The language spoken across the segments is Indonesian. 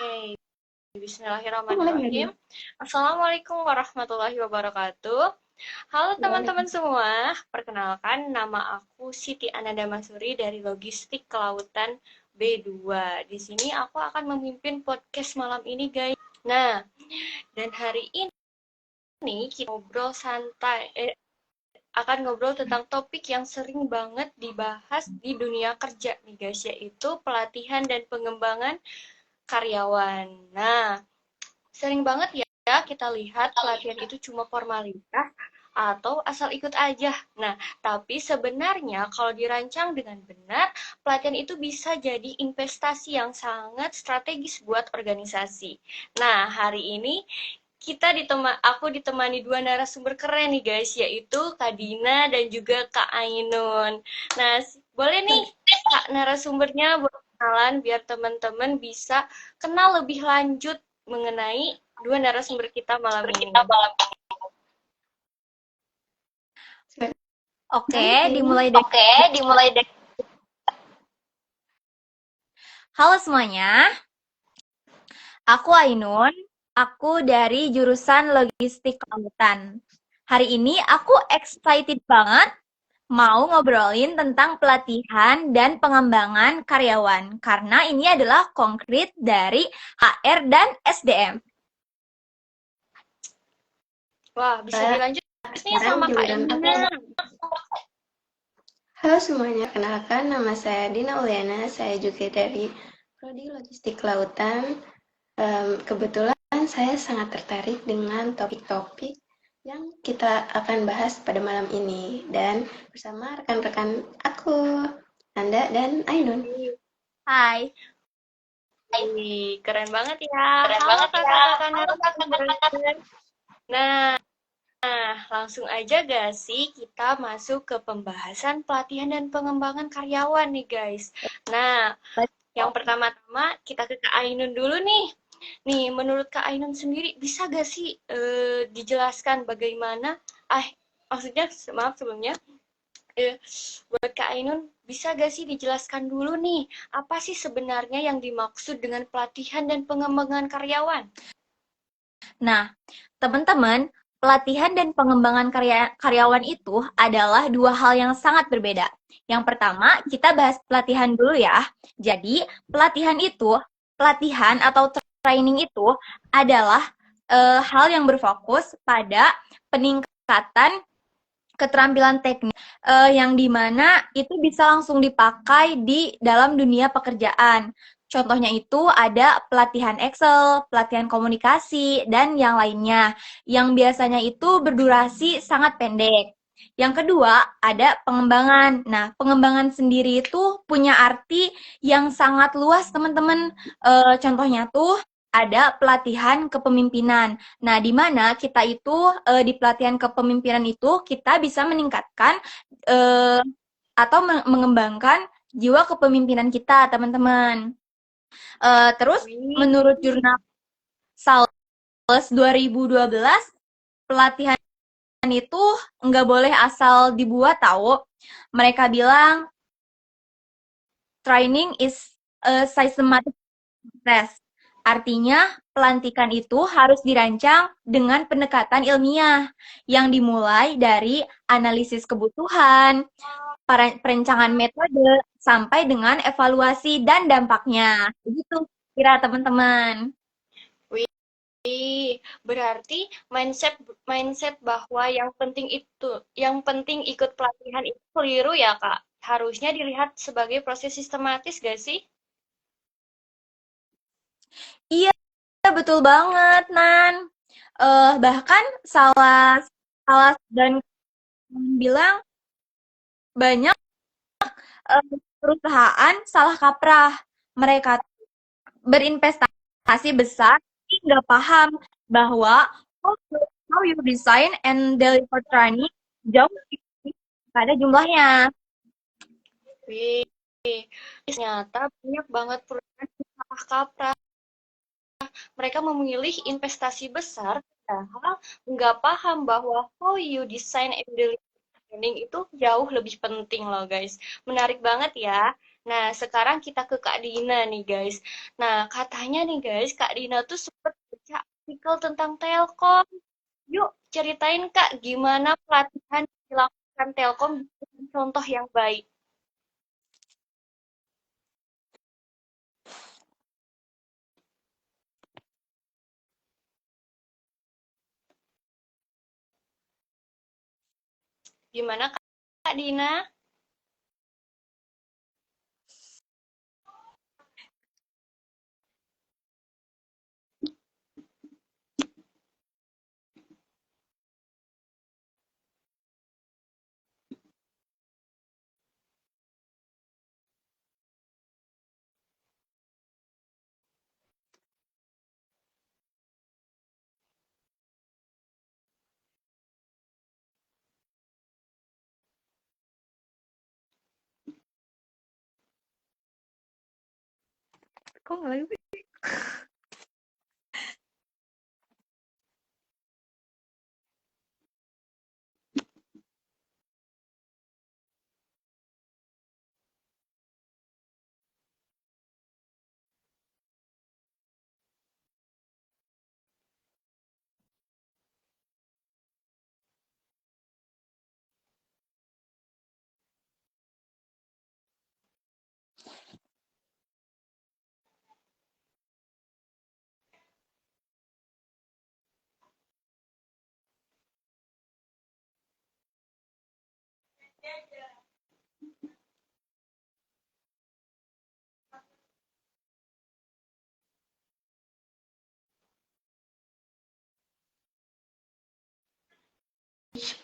Oke, Mulai nggak bismillahirrahmanirrahim. nih? Assalamualaikum warahmatullahi wabarakatuh. Halo teman-teman Waalaikumsalam. semua, perkenalkan nama aku Siti Ananda Masuri dari Logistik Kelautan B2. Di sini aku akan memimpin podcast malam ini, guys. Nah, dan hari ini kita akan ngobrol tentang topik yang sering banget dibahas di dunia kerja nih guys, yaitu pelatihan dan pengembangan karyawan. Nah, sering banget ya kita lihat pelatihan itu cuma formalitas atau asal ikut aja. Nah, tapi sebenarnya kalau dirancang dengan benar, pelatihan itu bisa jadi investasi yang sangat strategis buat organisasi. Nah, hari ini aku ditemani dua narasumber keren nih guys, yaitu Kak Dina dan juga Kak Ainun. Nah, boleh nih Kak narasumbernya buat kenalan biar teman-teman bisa kenal lebih lanjut mengenai dua narasumber kita malam ini. Silakan, Oke, Ainun. dimulai dari Oke, dimulai dari Halo semuanya, aku Ainun, aku dari jurusan Logistik Kelautan. Hari ini aku excited banget mau ngobrolin tentang pelatihan dan pengembangan karyawan karena ini adalah konkret dari HR dan SDM. Wah, bisa dilanjut nih Sekarang sama Kak giliran aku. Ina. Halo semuanya, kenalkan nama saya Dina Uliana. Saya juga dari Prodi Logistik Kelautan. Kebetulan saya sangat tertarik dengan topik-topik yang kita akan bahas pada malam ini. Dan bersama rekan-rekan aku, Anda dan Ainun. Hai. Keren banget ya. Halo kakak-kakak narasumber. Nah, langsung aja gak sih kita masuk ke pembahasan pelatihan dan pengembangan karyawan nih guys. Nah, yang pertama-tama kita ke Kak Ainun dulu nih. Nih, menurut Kak Ainun sendiri bisa gak sih dijelaskan bagaimana, maksudnya maaf sebelumnya, buat Kak Ainun bisa gak sih dijelaskan dulu nih, apa sih sebenarnya yang dimaksud dengan pelatihan dan pengembangan karyawan? Nah, teman-teman, pelatihan dan pengembangan karyawan itu adalah dua hal yang sangat berbeda. Yang pertama, kita bahas pelatihan dulu ya. Jadi, pelatihan atau training itu adalah hal yang berfokus pada peningkatan keterampilan teknis yang dimana itu bisa langsung dipakai di dalam dunia pekerjaan. Contohnya itu ada pelatihan Excel, pelatihan komunikasi, dan yang lainnya, yang biasanya itu berdurasi sangat pendek. Yang kedua, ada pengembangan. Nah, pengembangan sendiri itu punya arti yang sangat luas, teman-teman. Contohnya tuh ada pelatihan kepemimpinan. Nah, di mana kita itu di pelatihan kepemimpinan itu kita bisa meningkatkan eh, atau mengembangkan jiwa kepemimpinan kita, teman-teman. Terus Wih, menurut jurnal Sales 2012, pelatihan itu nggak boleh asal dibuat tahu. Mereka bilang training is a systematic process. Artinya, pelantikan itu harus dirancang dengan pendekatan ilmiah yang dimulai dari analisis kebutuhan, perencangan metode, sampai dengan evaluasi dan dampaknya. Begitu kira teman-teman. wih, berarti mindset mindset bahwa yang penting ikut pelatihan itu keliru ya Kak. Harusnya dilihat sebagai proses sistematis gak sih? Iya, betul banget, Nan. Bahkan salah salah dan bilang banyak perusahaan salah kaprah. Mereka berinvestasi besar tapi nggak paham bahwa how, how you design and deliver training jauh lebih pada jumlahnya. Wih, ternyata banyak banget perusahaan yang salah kaprah. Mereka memilih investasi besar, padahal nggak paham bahwa how you design and deliver training itu jauh lebih penting loh guys. Menarik banget ya. Nah, sekarang kita ke Kak Dina nih, guys. Nah, katanya nih, guys, Kak Dina tuh sempat baca artikel tentang Telkom. Yuk, ceritain, Kak, gimana pelatihan yang dilakukan Telkom dengan contoh yang baik. Gimana, Kak Dina? Kok nggak lagi?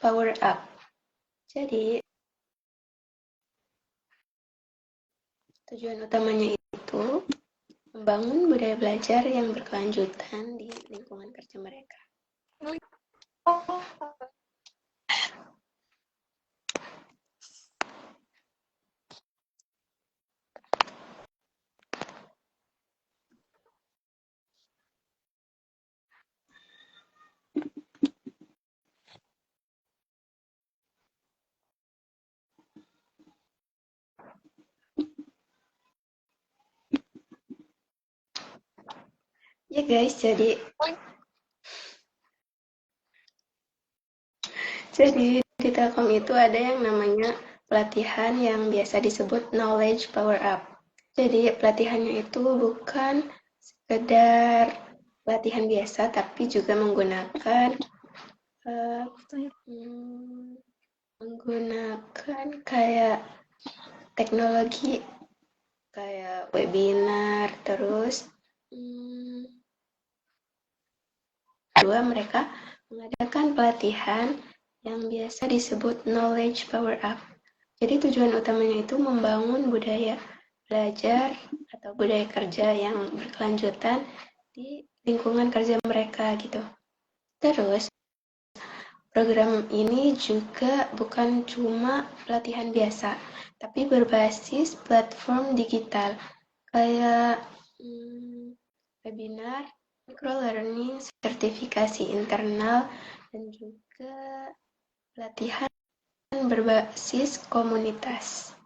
Power Up. Jadi, tujuan utamanya itu membangun budaya belajar yang berkelanjutan di lingkungan kerja mereka. Ya guys, jadi di Telkom itu ada yang namanya pelatihan yang biasa disebut Knowledge Power Up. Jadi pelatihannya itu bukan sekedar pelatihan biasa, tapi juga menggunakan kayak teknologi kayak webinar, terus kedua mereka mengadakan pelatihan yang biasa disebut Knowledge Power Up. Jadi tujuan utamanya itu membangun budaya belajar atau budaya kerja yang berkelanjutan di lingkungan kerja mereka gitu. Terus program ini juga bukan cuma pelatihan biasa, tapi berbasis platform digital kayak webinar, micro-learning, sertifikasi internal, dan juga pelatihan berbasis komunitas.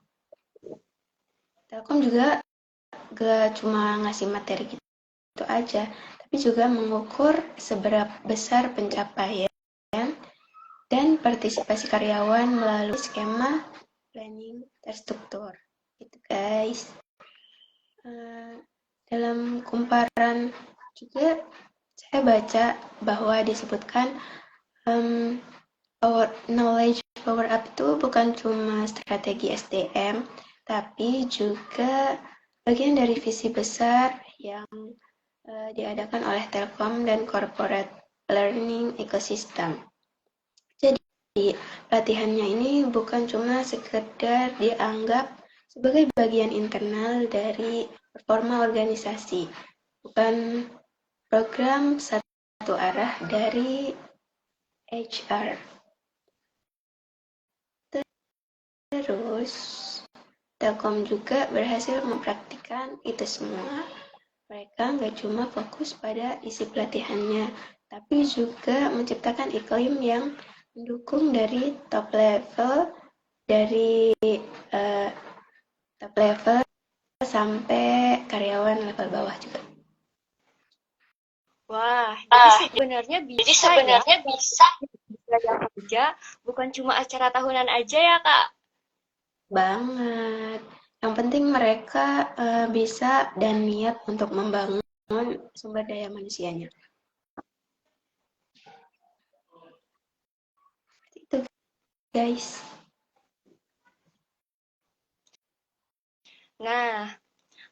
Telkom juga gak cuma ngasih materi gitu aja, tapi juga mengukur seberapa besar pencapaian dan partisipasi karyawan melalui skema planning terstruktur. Gitu guys. Dalam kumparan juga saya baca bahwa disebutkan knowledge power up itu bukan cuma strategi SDM, tapi juga bagian dari visi besar yang diadakan oleh Telkom dan corporate learning ecosystem. Jadi, pelatihannya ini bukan cuma sekedar dianggap sebagai bagian internal dari performa organisasi, bukan program satu arah dari HR. Terus, Telkom juga berhasil mempraktikkan itu semua. Mereka nggak cuma fokus pada isi pelatihannya, tapi juga menciptakan iklim yang mendukung dari top level sampai karyawan level bawah juga. Wah, jadi sebenarnya bisa belajar kerja, bukan cuma acara tahunan aja ya, Kak? Banget. Yang penting mereka bisa dan niat untuk membangun sumber daya manusianya. Itu, guys. Nah,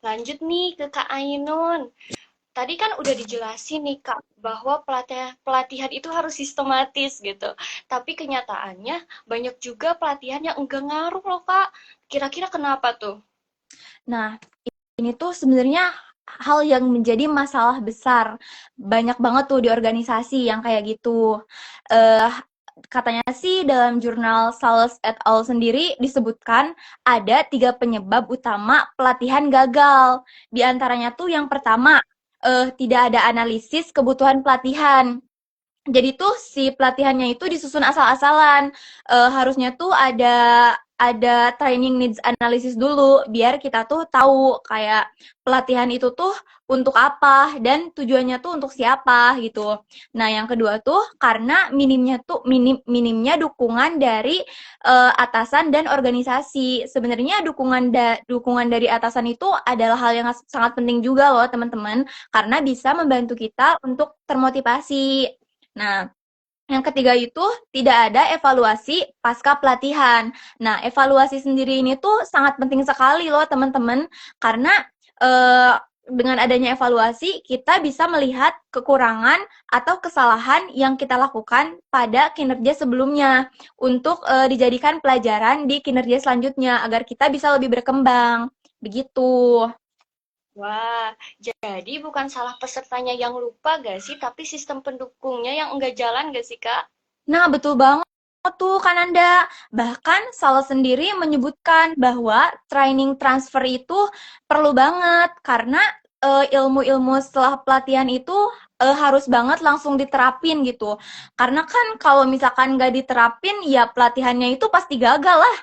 lanjut nih ke Kak Ainun. Tadi kan udah dijelasin nih Kak, bahwa pelatihan itu harus sistematis gitu. Tapi kenyataannya banyak juga pelatihan yang enggak ngaruh loh Kak. Kira-kira kenapa tuh? Nah, ini tuh sebenarnya hal yang menjadi masalah besar. Banyak banget tuh di organisasi yang kayak gitu. Eh, Katanya sih dalam jurnal Sales et al. Sendiri disebutkan ada 3 penyebab utama pelatihan gagal. Di antaranya tuh yang pertama, tidak ada analisis kebutuhan pelatihan. Jadi tuh si pelatihannya itu disusun asal-asalan. Harusnya tuh ada training needs analysis dulu biar kita tuh tahu kayak pelatihan itu tuh untuk apa dan tujuannya tuh untuk siapa gitu. Nah, yang kedua tuh karena minimnya dukungan dari atasan dan organisasi. Sebenarnya dukungan dari atasan itu adalah hal yang sangat penting juga loh, teman-teman, karena bisa membantu kita untuk termotivasi. Nah, yang ketiga itu tidak ada evaluasi pasca pelatihan. Nah, evaluasi sendiri ini tuh sangat penting sekali loh, teman-teman, karena eh, dengan adanya evaluasi kita bisa melihat kekurangan atau kesalahan yang kita lakukan pada kinerja sebelumnya untuk dijadikan pelajaran di kinerja selanjutnya agar kita bisa lebih berkembang. Begitu. Wah, jadi bukan salah pesertanya yang lupa gak sih, tapi sistem pendukungnya yang enggak jalan gak sih Kak? Nah, betul banget tuh Kananda. Bahkan Sales sendiri menyebutkan bahwa training transfer itu perlu banget karena ilmu-ilmu setelah pelatihan itu harus banget langsung diterapin gitu. Karena kan kalau misalkan nggak diterapin, ya pelatihannya itu pasti gagal lah.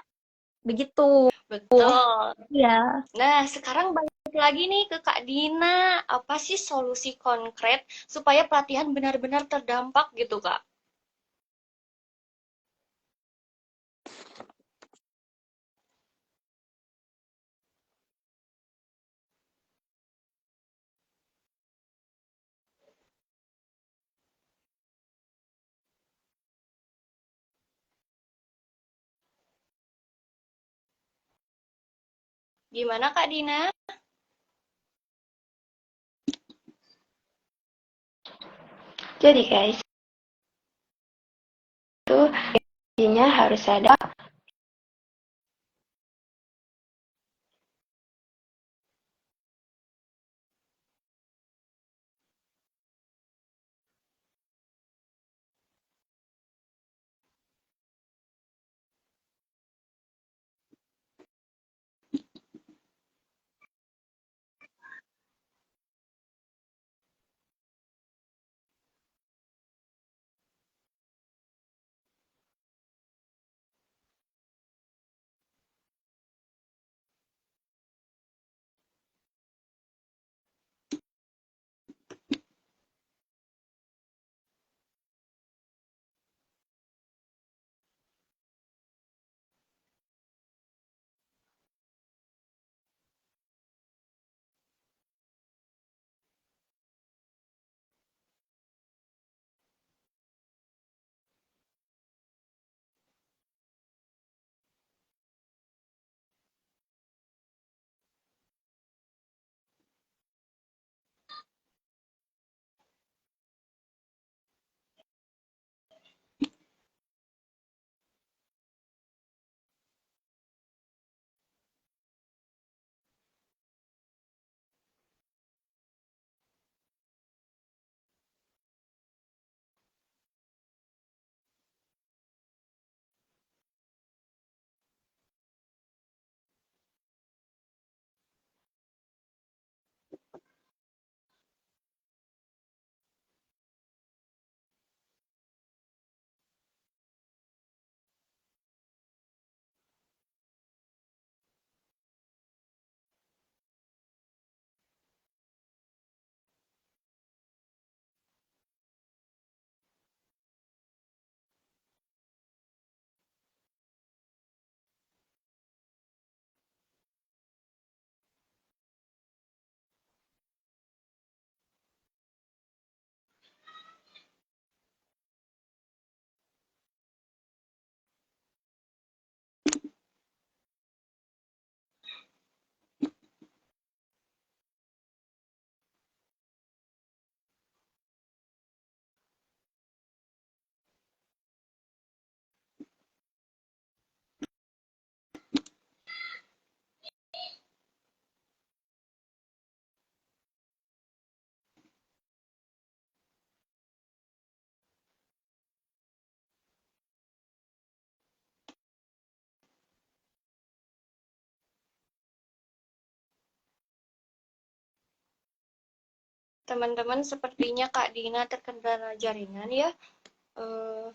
Begitu. Betul. Ya. Nah, sekarang balik lagi nih ke Kak Dina. Apa sih solusi konkret supaya pelatihan benar-benar terdampak gitu, Kak? Gimana Kak Dina? Jadi guys, itu intinya harus ada teman-teman, sepertinya Kak Dina terkendala jaringan ya. Eh,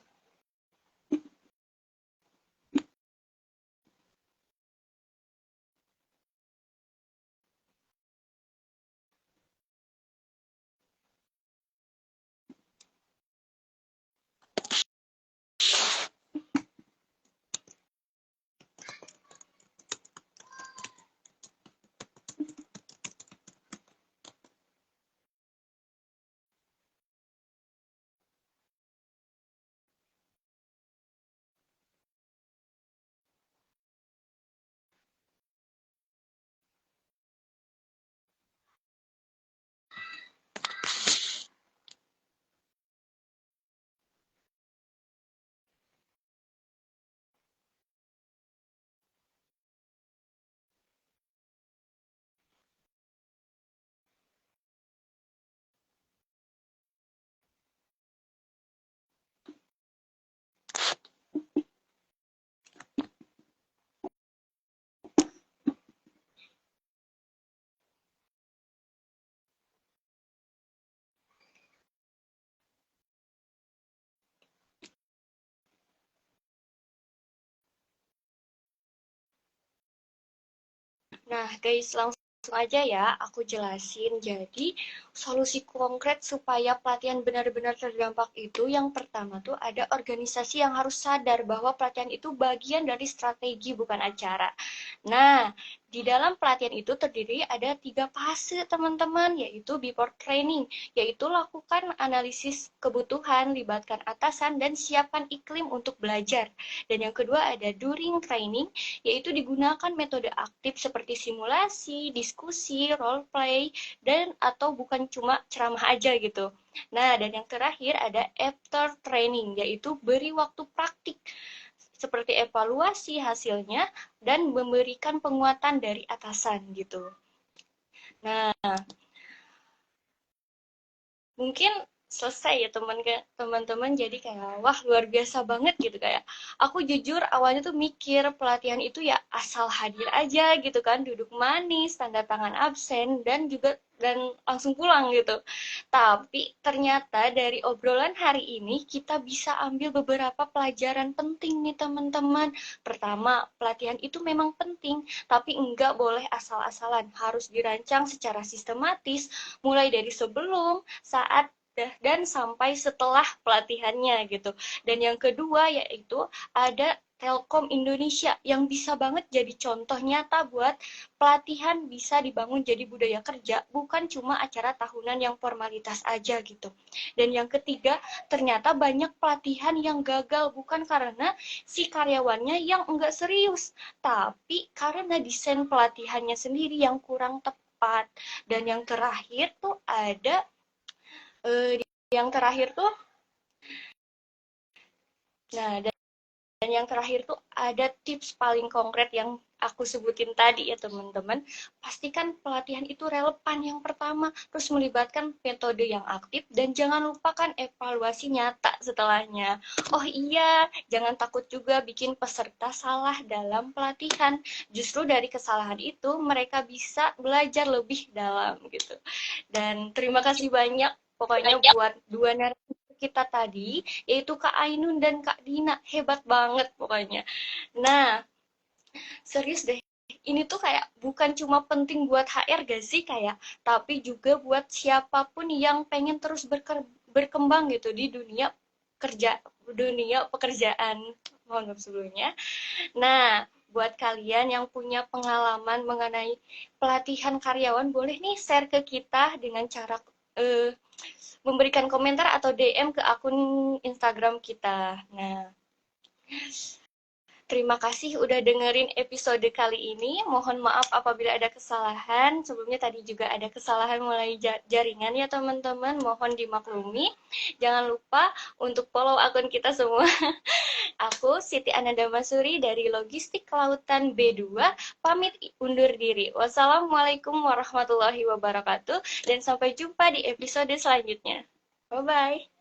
Nah, guys, langsung aja ya aku jelasin. Jadi, solusi konkret supaya pelatihan benar-benar terdampak itu yang pertama tuh ada organisasi yang harus sadar bahwa pelatihan itu bagian dari strategi bukan acara. Nah, di dalam pelatihan itu terdiri ada 3 fase, teman-teman, yaitu before training, yaitu lakukan analisis kebutuhan, libatkan atasan, dan siapkan iklim untuk belajar. Dan yang kedua ada during training, yaitu digunakan metode aktif seperti simulasi, diskusi, role play, dan atau bukan cuma ceramah aja gitu. Nah, dan yang terakhir ada after training, yaitu beri waktu praktik seperti evaluasi hasilnya dan memberikan penguatan dari atasan gitu. Nah, mungkin selesai ya teman-teman, jadi kayak wah luar biasa banget gitu. Kayak aku jujur awalnya tuh mikir pelatihan itu ya asal hadir aja gitu kan, duduk manis, tanda tangan absen, dan langsung pulang gitu. Tapi ternyata dari obrolan hari ini kita bisa ambil beberapa pelajaran penting nih teman-teman. Pertama, pelatihan itu memang penting, tapi enggak boleh asal-asalan, harus dirancang secara sistematis mulai dari sebelum, saat, dan sampai setelah pelatihannya gitu. Dan yang kedua yaitu ada Telkom Indonesia yang bisa banget jadi contoh nyata buat pelatihan bisa dibangun jadi budaya kerja, bukan cuma acara tahunan yang formalitas aja gitu. Dan yang ketiga, ternyata banyak pelatihan yang gagal bukan karena si karyawannya yang enggak serius, tapi karena desain pelatihannya sendiri yang kurang tepat. Dan yang terakhir tuh ada yang terakhir tuh nah dan yang terakhir tuh ada tips paling konkret yang aku sebutin tadi ya teman-teman. Pastikan pelatihan itu relevan yang pertama, terus melibatkan metode yang aktif, dan jangan lupakan evaluasi nyata setelahnya. Oh iya, jangan takut juga bikin peserta salah dalam pelatihan. Justru dari kesalahan itu mereka bisa belajar lebih dalam gitu. Dan terima kasih banyak pokoknya buat dua narasumber kita tadi, yaitu Kak Ainun dan Kak Dina. Hebat banget pokoknya. Nah, serius deh. Ini tuh kayak bukan cuma penting buat HR gak sih kayak, tapi juga buat siapapun yang pengen terus berkembang gitu di dunia pekerjaan. Mohon maaf sebelumnya. Nah, buat kalian yang punya pengalaman mengenai pelatihan karyawan, boleh nih share ke kita dengan cara memberikan komentar atau DM ke akun Instagram kita. Nah, terima kasih udah dengerin episode kali ini. Mohon maaf apabila ada kesalahan. Sebelumnya tadi juga ada kesalahan mulai jaringan ya teman-teman. Mohon dimaklumi. Jangan lupa untuk follow akun kita semua. Aku Siti Ananda Masuri dari Logistik Kelautan B2 pamit undur diri. Wassalamualaikum warahmatullahi wabarakatuh dan sampai jumpa di episode selanjutnya. Bye bye.